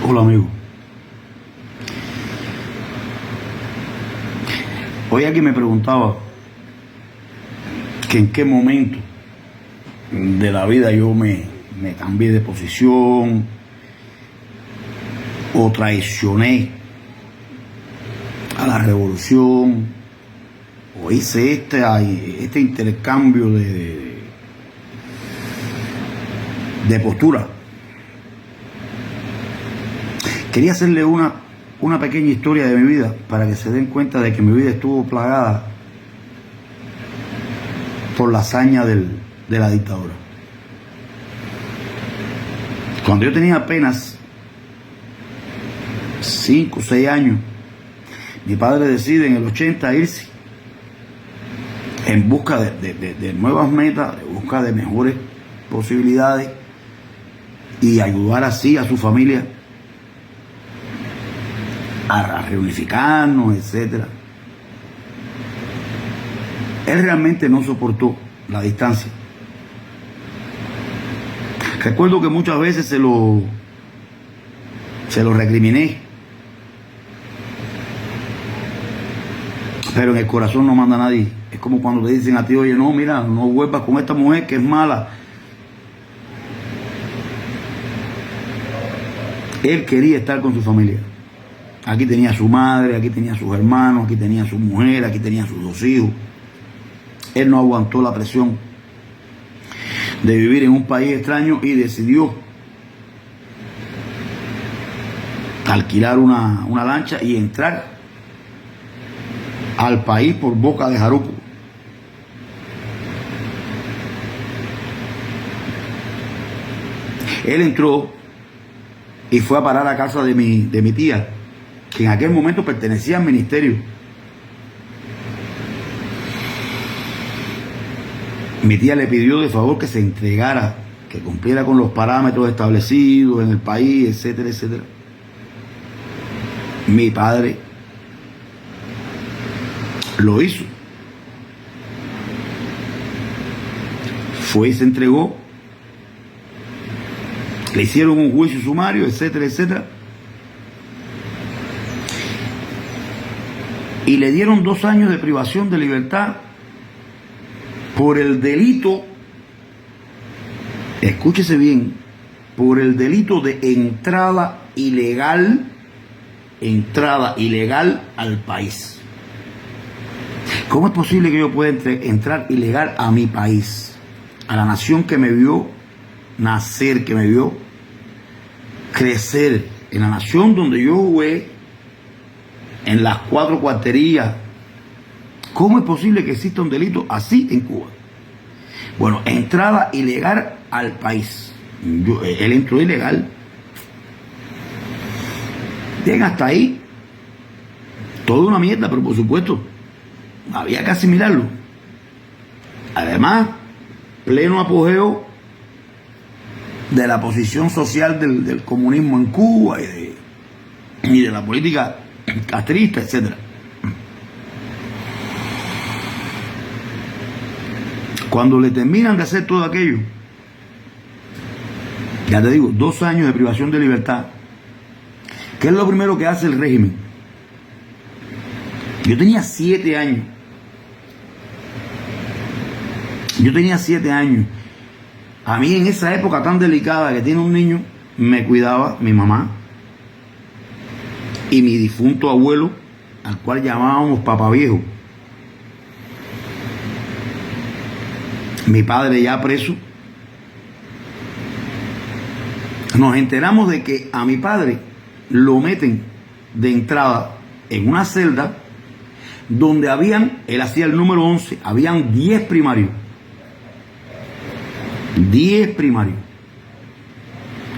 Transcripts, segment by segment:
Hola amigo. Hoy alguien me preguntaba que en qué momento de la vida yo me cambié de posición o traicioné a la revolución o hice este intercambio de postura. Quería hacerle una pequeña historia de mi vida para que se den cuenta de que mi vida estuvo plagada por la hazaña de la dictadura. Cuando yo tenía apenas 5 o 6 años, mi padre decide en el 80 irse en busca de nuevas metas, en busca de mejores posibilidades y ayudar así a su familia a reunificarnos, etcétera. Él realmente no soportó la distancia. Recuerdo que muchas veces se lo recriminé, pero en el corazón no manda nadie. Es como cuando te dicen a ti, oye, no, mira, no vuelvas con esta mujer que es mala. Él quería estar con su familia. Aquí tenía a su madre, aquí tenía a sus hermanos, aquí tenía a su mujer, aquí tenía a sus 2 hijos. Él no aguantó la presión de vivir en un país extraño y decidió alquilar una lancha y entrar al país por Boca de Jaruco. Él entró y fue a parar a casa de mi tía, que en aquel momento pertenecía al ministerio. Mi tía le pidió de favor que se entregara, que cumpliera con los parámetros establecidos en el país, etcétera, etcétera. Mi padre lo hizo. Fue y se entregó. Le hicieron un juicio sumario, etcétera, etcétera. Y le dieron 2 años de privación de libertad por el delito, escúchese bien, por el delito de entrada ilegal al país. ¿Cómo es posible que yo pueda entrar ilegal a mi país, a la nación que me vio nacer, que me vio crecer, en la nación donde yo jugué en las 4 cuarterías? ¿Cómo es posible que exista un delito así en Cuba? Bueno, entrada ilegal al país. Él entró ilegal. Bien, hasta ahí, toda una mierda, pero por supuesto, había que asimilarlo. Además, pleno apogeo de la posición social del comunismo en Cuba y de la política castrista, etcétera. Cuando le terminan de hacer todo aquello, ya te digo, 2 años de privación de libertad, ¿qué es lo primero que hace el régimen? Yo tenía 7 años. A mí en esa época tan delicada que tiene un niño, me cuidaba mi mamá y mi difunto abuelo, al cual llamábamos Papá Viejo. Mi padre ya preso. Nos enteramos de que a mi padre lo meten de entrada en una celda donde él hacía el número 11, habían 10 primarios. 10 primarios.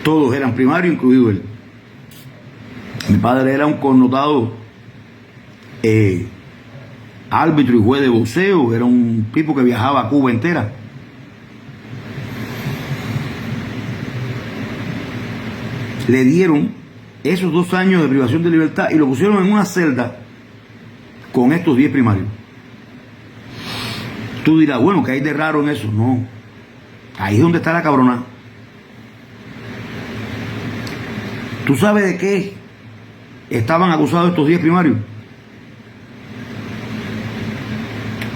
Todos eran primarios, incluido él. Mi padre era un connotado árbitro y juez de boxeo, era un tipo que viajaba a Cuba entera. Le dieron esos 2 años de privación de libertad y lo pusieron en una celda con estos 10 primarios. Tú dirás, bueno, ¿qué hay de raro en eso? No. Ahí es donde está la cabrona. ¿Tú sabes de qué estaban acusados estos 10 primarios?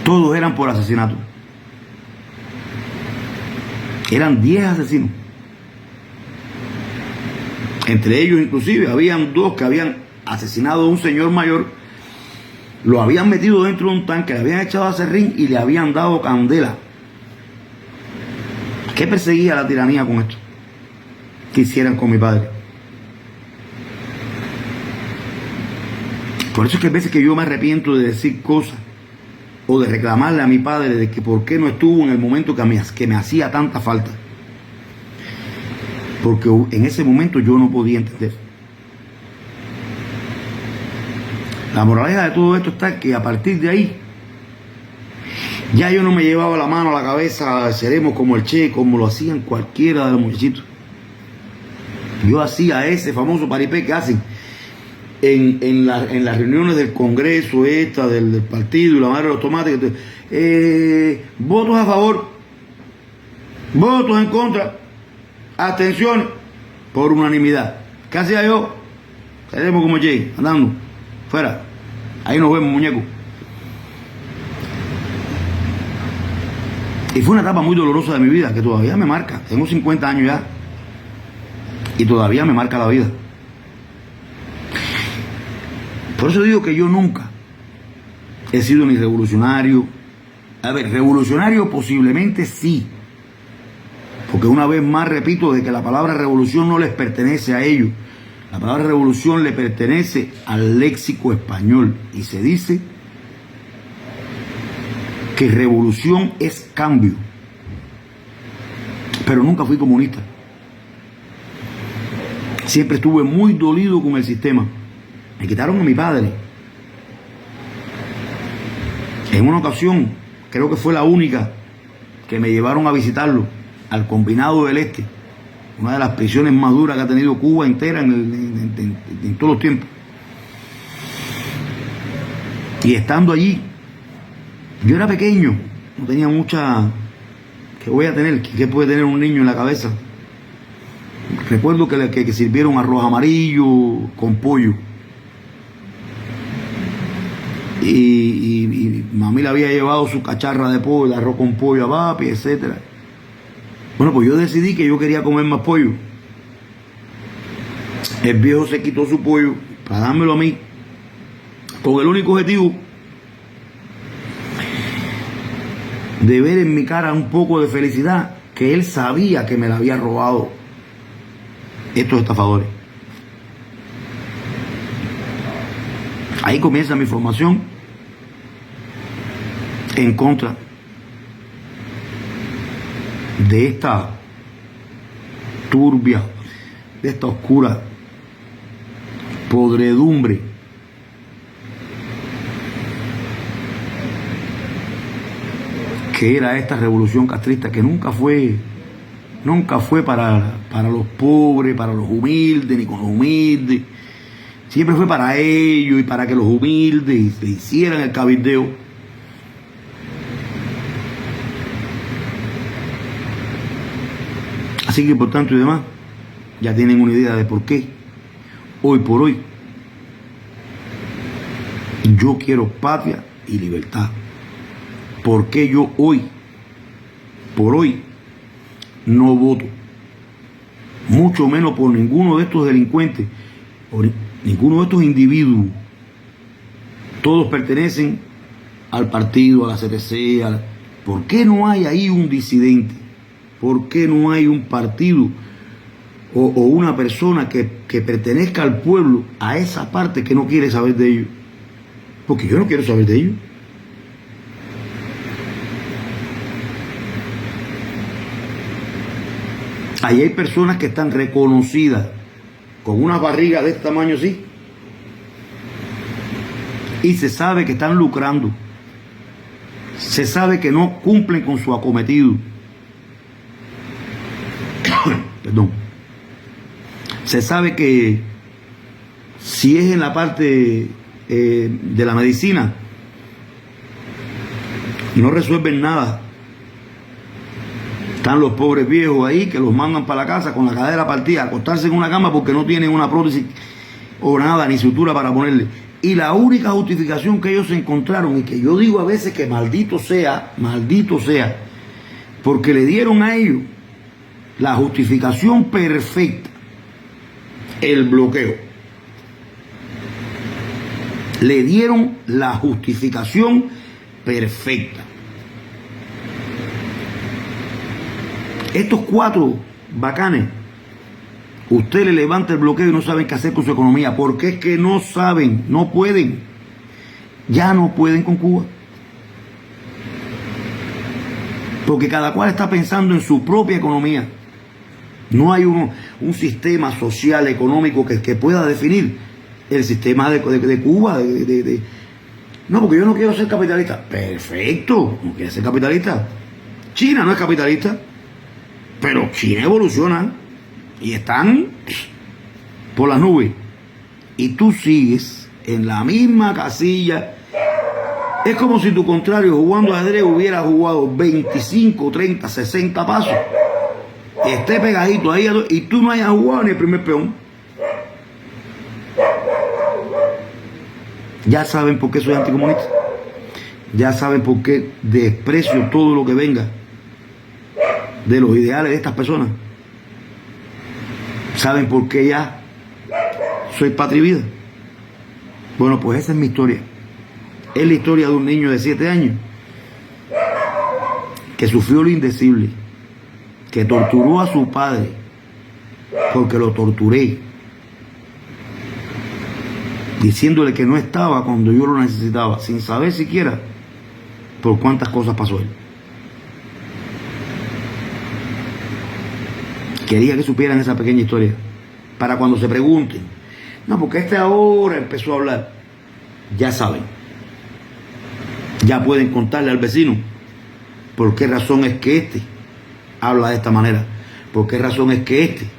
Todos eran por asesinato. Eran 10 asesinos. Entre ellos inclusive habían 2 que habían asesinado a un señor mayor, lo habían metido dentro de un tanque, le habían echado a serrín y le habían dado candela. ¿Qué perseguía la tiranía con esto? ¿Qué hicieran con mi padre? Por eso es que a veces que yo me arrepiento de decir cosas o de reclamarle a mi padre de que por qué no estuvo en el momento que me hacía tanta falta. Porque en ese momento yo no podía entender. La moraleja de todo esto está que a partir de ahí ya yo no me llevaba la mano a la cabeza, seremos como el Che, como lo hacían cualquiera de los muchachitos. Yo hacía ese famoso paripé que hacen en las reuniones del Congreso, del partido y la madre de los tomates. Votos a favor, votos en contra, abstenciones, por unanimidad. ¿Qué hacía yo? Seremos como Che, andando, fuera. Ahí nos vemos, muñeco. Y fue una etapa muy dolorosa de mi vida, que todavía me marca. Tengo 50 años ya. Y todavía me marca la vida. Por eso digo que yo nunca he sido ni revolucionario. A ver, revolucionario posiblemente sí. Porque una vez más repito de que la palabra revolución no les pertenece a ellos. La palabra revolución le pertenece al léxico español. Y se dice que revolución es cambio. Pero nunca fui comunista. Siempre estuve muy dolido con el sistema. Me quitaron a mi padre. En una ocasión, creo que fue la única, que me llevaron a visitarlo al Combinado del Este, una de las prisiones más duras que ha tenido Cuba entera en todos los tiempos. Y estando allí, yo era pequeño, no tenía mucha... ¿Qué voy a tener? ¿Qué puede tener un niño en la cabeza? Recuerdo que sirvieron arroz amarillo con pollo. Y mami le había llevado su cacharra de pollo, de arroz con pollo a papi, etc. Bueno, pues yo decidí que yo quería comer más pollo. El viejo se quitó su pollo para dármelo a mí, con el único objetivo de ver en mi cara un poco de felicidad, que él sabía que me la había robado estos estafadores. Ahí comienza mi formación en contra de esta turbia, de esta oscura podredumbre que era esta revolución castrista, que nunca fue para los pobres, para los humildes, ni con los humildes. Siempre fue para ellos y para que los humildes se hicieran el cabildeo. Así que por tanto y demás, ya tienen una idea de por qué hoy por hoy yo quiero patria y libertad. ¿Por qué yo hoy por hoy no voto? Mucho menos por ninguno de estos delincuentes, por ninguno de estos individuos. Todos pertenecen al partido, a la CPC. ¿Por qué no hay ahí un disidente? ¿Por qué no hay un partido o una persona que pertenezca al pueblo, a esa parte que no quiere saber de ellos? Porque yo no quiero saber de ellos. Ahí hay personas que están reconocidas con una barriga de este tamaño así y se sabe que están lucrando, se sabe que no cumplen con su acometido. Perdón. Se sabe que si es en la parte de la medicina, no resuelven nada. Están los pobres viejos ahí que los mandan para la casa con la cadera partida, a acostarse en una cama porque no tienen una prótesis o nada, ni sutura para ponerle. Y la única justificación que ellos encontraron, y que yo digo a veces que maldito sea, porque le dieron a ellos la justificación perfecta, el bloqueo. Le dieron la justificación perfecta. Estos 4 bacanes, usted le levanta el bloqueo y no saben qué hacer con su economía. Porque es que no saben, no pueden. Ya no pueden con Cuba. Porque cada cual está pensando en su propia economía. No hay un sistema social, económico que pueda definir el sistema de Cuba. No, porque yo no quiero ser capitalista. Perfecto, no quiere ser capitalista. China no es capitalista. Pero China evoluciona y están por las nubes. Y tú sigues en la misma casilla. Es como si tu contrario jugando ajedrez hubiera jugado 25, 30, 60 pasos. Esté pegadito ahí y tú no hayas jugado ni el primer peón. Ya saben por qué soy anticomunista. Ya saben por qué desprecio todo lo que venga de los ideales de estas personas. ¿Saben por qué ya soy patria y vida? Bueno, pues esa es mi historia. Es la historia de un niño de 7 años que sufrió lo indecible, que torturó a su padre porque lo torturé, diciéndole que no estaba cuando yo lo necesitaba, sin saber siquiera por cuántas cosas pasó él. Quería que supieran esa pequeña historia, para cuando se pregunten, no, porque este ahora empezó a hablar, ya saben, ya pueden contarle al vecino por qué razón es que este habla de esta manera, por qué razón es que este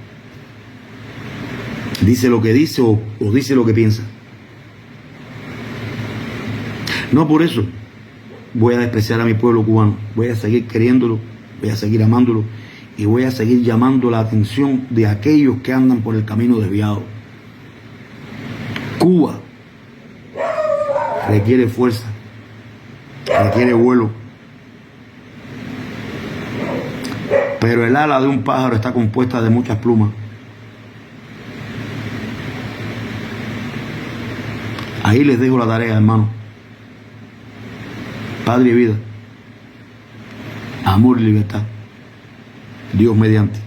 dice lo que dice o dice lo que piensa. No por eso voy a despreciar a mi pueblo cubano, voy a seguir queriéndolo, voy a seguir amándolo y voy a seguir llamando la atención de aquellos que andan por el camino desviado. Cuba requiere fuerza, requiere vuelo, pero el ala de un pájaro está compuesta de muchas plumas. Ahí les dejo la tarea, hermano. Padre y vida, amor y libertad, Dios mediante.